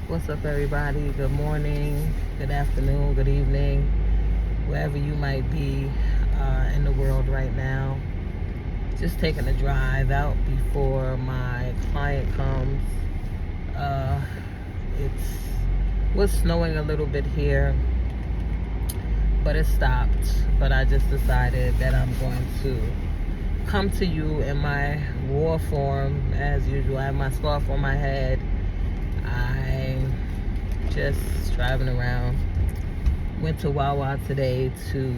What's up, everybody? Good morning, good afternoon, good evening, wherever you might be in the world right now. Just taking a drive out before my client comes. Uh, it's was snowing a little bit here, but it stopped. But I just decided that I'm going to come to you in my raw form as usual. I have my scarf on my head. I just driving around. Went to Wawa today to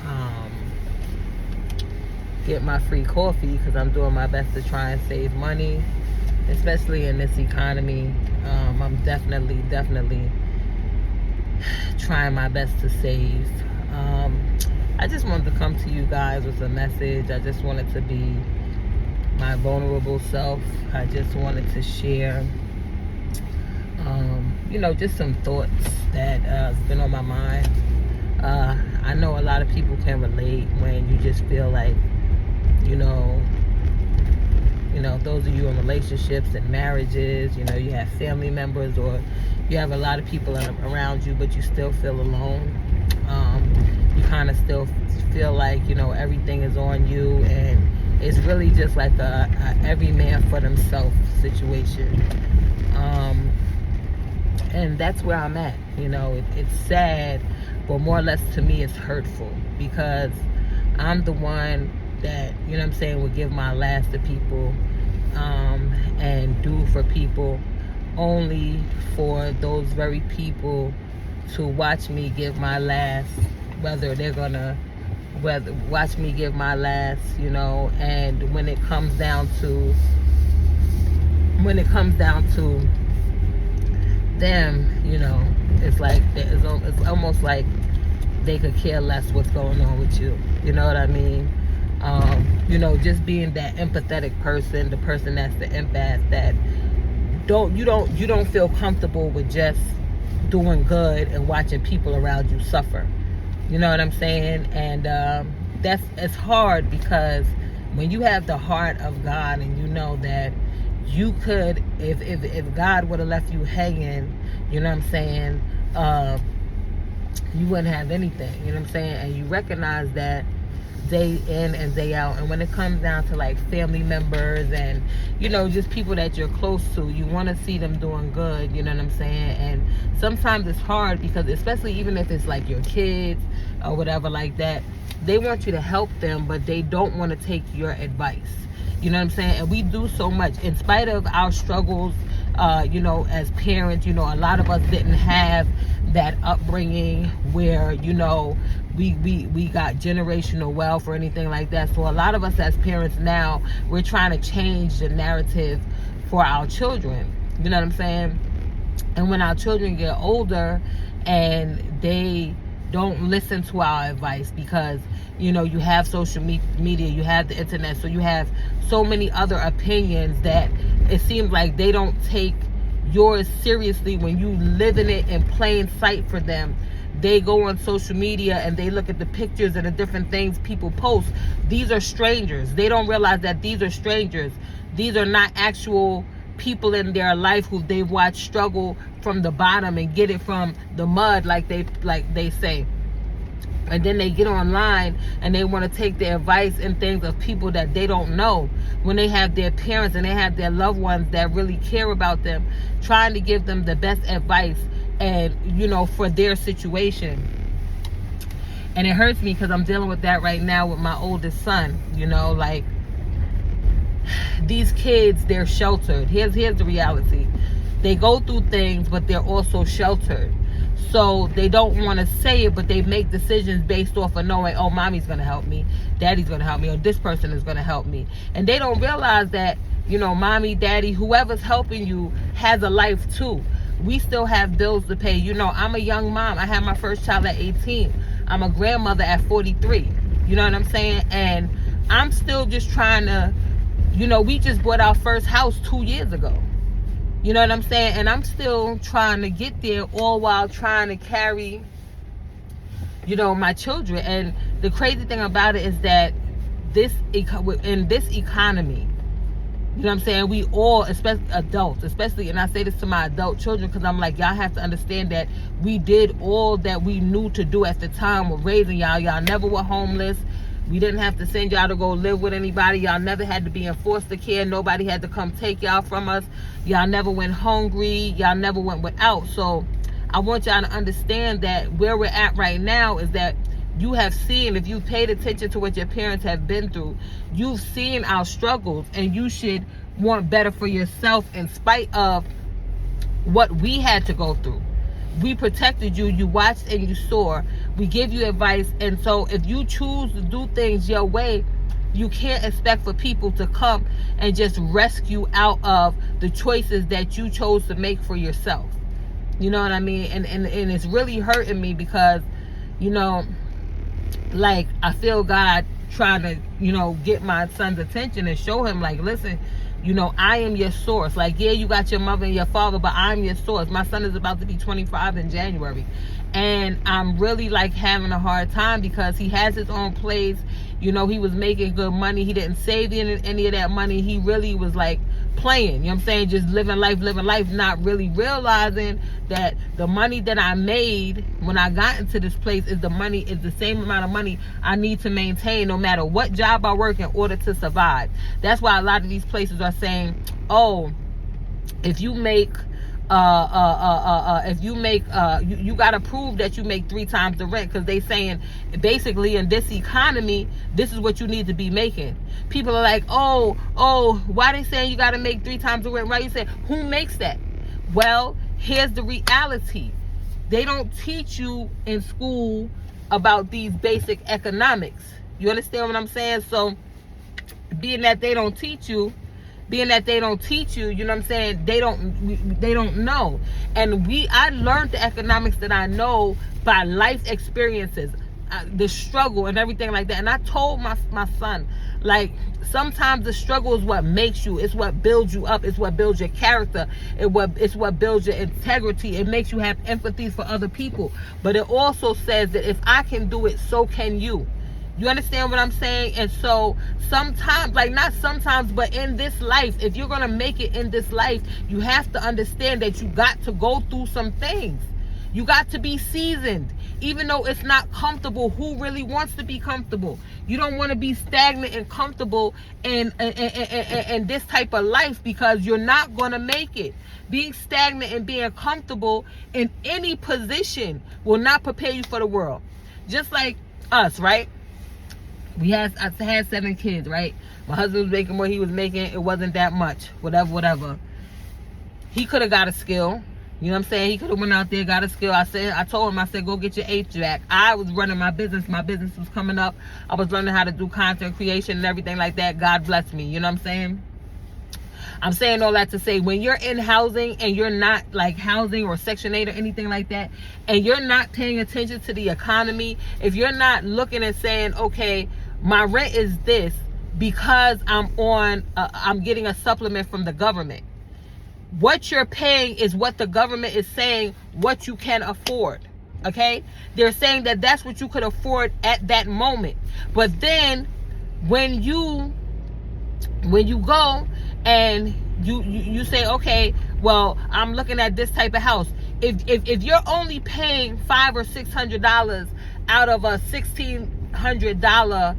um, get my free coffee because I'm doing my best to try and save money, especially in this economy. I'm definitely trying my best to save. I just wanted to come to you guys with a message. I just wanted to be my vulnerable self. I just wanted to share just some thoughts that has been on my mind. I know a lot of people can relate when you just feel like, you know, those of you in relationships and marriages, you have family members or you have a lot of people around you, but you still feel alone. You kind of still feel like, everything is on you, and it's really just like a every man for themselves situation. And that's where I'm at. It's sad, but more or less to me it's hurtful because I'm the one that, would give my last to people, and do for people, only for those very people to watch me give my last, whether they're gonna watch me give my last, and when it comes down to them, it's like it's almost like they could care less what's going on with you. You know what I mean? Just being that empathetic person, the person that's the empath that you don't feel comfortable with just doing good and watching people around you suffer. You know what I'm saying? And it's hard because when you have the heart of God and you know that you could, if God would have left you hanging, you know what I'm saying, you wouldn't have anything, you know what I'm saying? And you recognize that day in and day out. And when it comes down to like family members and just people that you're close to, you want to see them doing good, you know what I'm saying? And sometimes it's hard because, especially even if it's like your kids or whatever like that, they want you to help them, but they don't want to take your advice. You know what I'm saying? And we do so much in spite of our struggles. As parents, a lot of us didn't have that upbringing where, we got generational wealth or anything like that. So a lot of us as parents now, we're trying to change the narrative for our children. You know what I'm saying? And when our children get older and they don't listen to our advice because, you have social media, you have the internet, so you have so many other opinions that it seems like they don't take yours seriously when you live in it in plain sight for them. They go on social media and they look at the pictures and the different things people post. These are strangers. They don't realize that these are strangers. These are not actual people in their life who they've watched struggle from the bottom and get it from the mud, like they say. And then they get online and they want to take the advice and things of people that they don't know, when they have their parents and they have their loved ones that really care about them, trying to give them the best advice and for their situation. And it hurts me because I'm dealing with that right now with my oldest son. Like, these kids, they're sheltered. Here's the reality. They go through things, but they're also sheltered. So they don't want to say it, but they make decisions based off of knowing, oh, mommy's going to help me, daddy's going to help me, or this person is going to help me. And they don't realize that, mommy, daddy, whoever's helping you has a life too. We still have bills to pay. I'm a young mom. I had my first child at 18. I'm a grandmother at 43. You know what I'm saying? And I'm still just trying to, we just bought our first house 2 years ago. You know what I'm saying? And I'm still trying to get there, all while trying to carry, my children. And the crazy thing about it is that in this economy, You know what I'm saying? We all, especially adults, especially, and I say this to my adult children because I'm like, y'all have to understand that we did all that we knew to do at the time of raising y'all. Y'all never were homeless. We didn't have to send y'all to go live with anybody. Y'all never had to be in foster care. Nobody had to come take y'all from us. Y'all never went hungry. Y'all never went without. So I want y'all to understand that where we're at right now is that you have seen, if you've paid attention to what your parents have been through, you've seen our struggles, and you should want better for yourself in spite of what we had to go through. We protected you, you watched and you saw. We give you advice, and so if you choose to do things your way, you can't expect for people to come and just rescue out of the choices that you chose to make for yourself. You know what I mean? And it's really hurting me because, you know, like, I feel God trying to, you know, get my son's attention and show him, like, listen, you know, I am your source. Like, yeah, you got your mother and your father, but I'm your source. My son is about to be 25 in January. And I'm really, like, having a hard time because he has his own place. You know, he was making good money. He didn't save any of that money. He really was, like, playing, you know what I'm saying, just living life, not really realizing that the money that I made when I got into this place is the same amount of money I need to maintain no matter what job I work in order to survive. That's why a lot of these places are saying, oh, if you make you got to prove that you make 3 times the rent, because they saying basically in this economy, this is what you need to be making. People are like, oh, why they saying you got to make 3 times the rent? Right? You say, who makes that? Well, here's the reality. They don't teach you in school about these basic economics. You understand what I'm saying? So being that they don't teach you, you know what I'm saying, they don't know. And I learned the economics that I know by life experiences, the struggle and everything like that. And I told my son, like, sometimes the struggle is what makes you. It's what builds you up. It's what builds your character. It's what builds your integrity. It makes you have empathy for other people. But it also says that if I can do it, so can you. You understand what I'm saying? And so sometimes, like, not sometimes, but in this life, if you're going to make it in this life, you have to understand that you got to go through some things. You got to be seasoned. Even though it's not comfortable, who really wants to be comfortable? You don't want to be stagnant and comfortable in this type of life, because you're not going to make it. Being stagnant and being comfortable in any position will not prepare you for the world. Just like us, right? I had 7 kids, right? My husband was making what he was making. It wasn't that much. Whatever. He could have got a skill. You know what I'm saying? He could have went out there, got a skill. I told him, go get your HVAC. I was running my business. My business was coming up. I was learning how to do content creation and everything like that. God bless me. You know what I'm saying? I'm saying all that to say, when you're in housing and you're not, like, housing or Section 8 or anything like that, and you're not paying attention to the economy, if you're not looking and saying, okay, my rent is this because I'm getting a supplement from the government. What you're paying is what the government is saying what you can afford. Okay? They're saying that that's what you could afford at that moment. But then when you go and you say, okay, well, I'm looking at this type of house. If you're only paying $500 or $600 out of a $1,600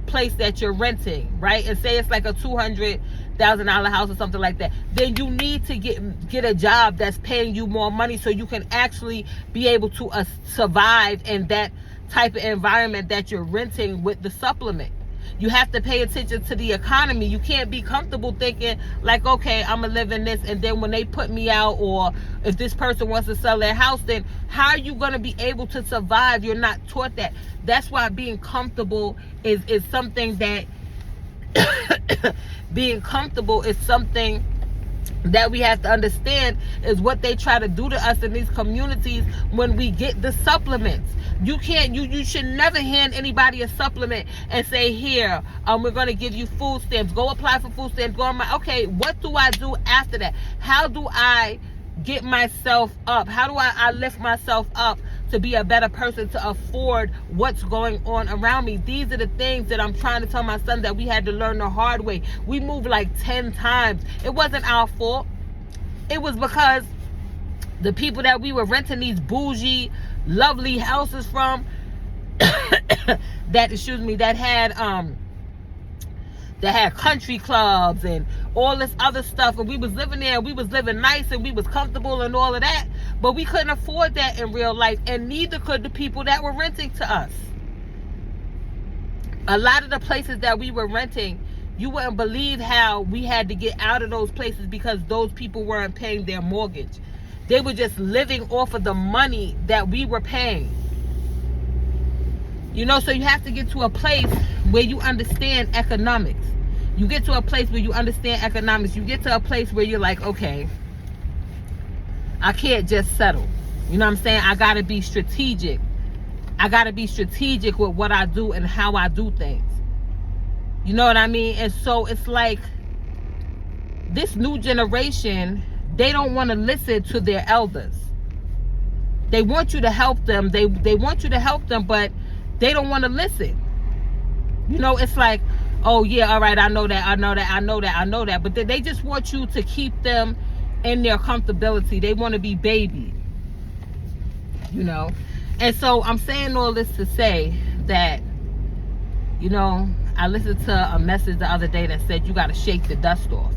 place that you're renting, right? And say it's like a $200,000 house or something like that, then you need to get a job that's paying you more money so you can actually be able to survive in that type of environment that you're renting with the supplement. You have to pay attention to the economy. You can't be comfortable thinking like, okay, I'm gonna live in this, and then when they put me out, or if this person wants to sell their house, then how are you gonna be able to survive? You're not taught that. That's why being comfortable is something that being comfortable is something that we have to understand is what they try to do to us in these communities when we get the supplements. You should never hand anybody a supplement and say, here, we're going to give you food stamps. Go apply for food stamps. Okay, what do I do after that? How do I get myself up? How do I lift myself up to be a better person, to afford what's going on around me. These are the things that I'm trying to tell my son that we had to learn the hard way. We moved like 10 times. It wasn't our fault. It was because the people that we were renting these bougie, lovely houses from, that had country clubs and all this other stuff, and we was living there, and we was living nice, and we was comfortable and all of that, but we couldn't afford that in real life, and neither could the people that were renting to us. A lot of the places that we were renting, you wouldn't believe how we had to get out of those places because those people weren't paying their mortgage. They were just living off of the money that we were paying. You know, so you have to get to a place where you understand economics. You get to a place where you understand economics. You get to a place where you're like, okay, I can't just settle. You know what I'm saying? I got to be strategic. I got to be strategic with what I do and how I do things. You know what I mean? And so it's like this new generation, they don't want to listen to their elders. They want you to help them. They want you to help them, but they don't want to listen. You know, it's like, oh yeah, all right, I know that. But they just want you to keep them in their comfortability. They want to be baby. You know? And so I'm saying all this to say that, you know, I listened to a message the other day that said you got to shake the dust off.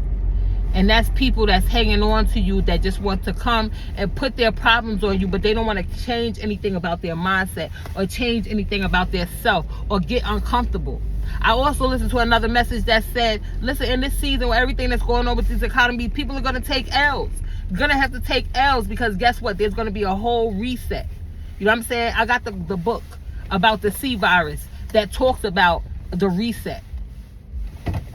And that's people that's hanging on to you that just want to come and put their problems on you, but they don't want to change anything about their mindset or change anything about their self or get uncomfortable. I also listened to another message that said, listen, in this season with everything that's going on with this economy, people are going to take L's. You're going to have to take L's because guess what? There's going to be a whole reset. You know what I'm saying? I got the book about the C virus that talks about the reset.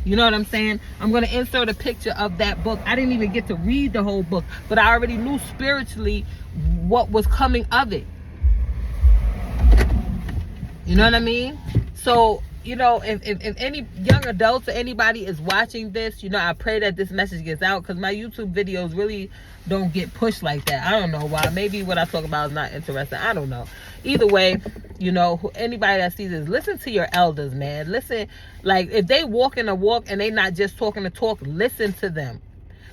You know what I'm saying? I'm going to insert a picture of that book. I didn't even get to read the whole book, but I already knew spiritually what was coming of it. You know what I mean? So, you know, if any young adults or anybody is watching this, you know, I pray that this message gets out because my YouTube videos really don't get pushed like that. I don't know why. Maybe what I talk about is not interesting. I don't know. Either way, you know, anybody that sees this, listen to your elders, man. Listen, like if they walking a walk and they not just talking the talk, listen to them.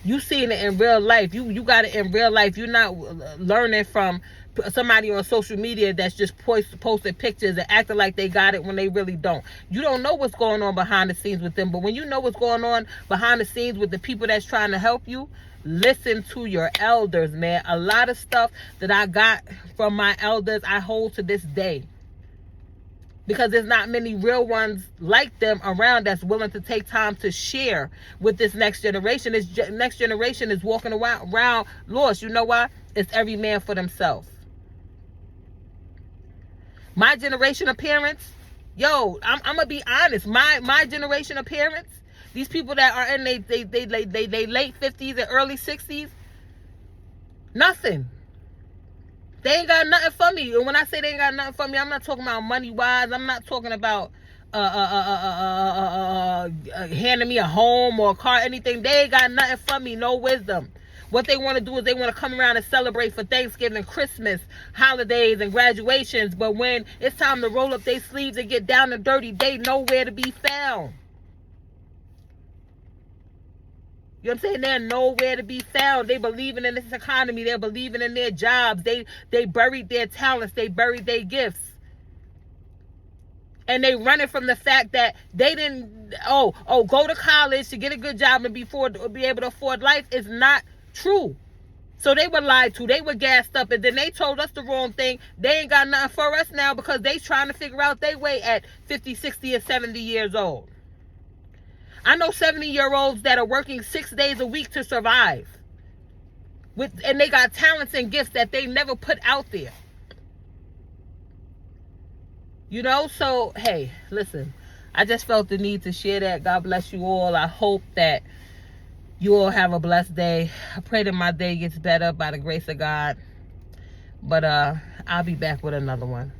You seeing it in real life. You got it in real life. You're not learning from somebody on social media that's just posting pictures and acting like they got it when they really don't. You don't know what's going on behind the scenes with them, but when you know what's going on behind the scenes with the people that's trying to help you, listen to your elders, man. A lot of stuff that I got from my elders, I hold to this day. Because there's not many real ones like them around that's willing to take time to share with this next generation. This next generation is walking around lost. You know why? It's every man for themselves. My generation of parents, yo, I'm gonna be honest. My generation of parents, these people that are in they late 50s and early 60s, nothing. They ain't got nothing for me. And when I say they ain't got nothing for me, I'm not talking about money-wise. I'm not talking about handing me a home or a car, anything. They ain't got nothing for me, no wisdom. What they want to do is they want to come around and celebrate for Thanksgiving, Christmas, holidays, and graduations. But when it's time to roll up their sleeves and get down and dirty, they nowhere to be found. You know what I'm saying? They're nowhere to be found. They believing in this economy. They're believing in their jobs. They buried their talents. They buried their gifts. And they running from the fact that they didn't, go to college to get a good job and be able to afford life is not true. So they were lied to. They were gassed up. And then they told us the wrong thing. They ain't got nothing for us now because they trying to figure out their way at 50, 60, and 70 years old. I know 70-year-olds that are working 6 days a week to survive. And they got talents and gifts that they never put out there. You know, so, hey, listen. I just felt the need to share that. God bless you all. I hope that you all have a blessed day. I pray that my day gets better by the grace of God. But I'll be back with another one.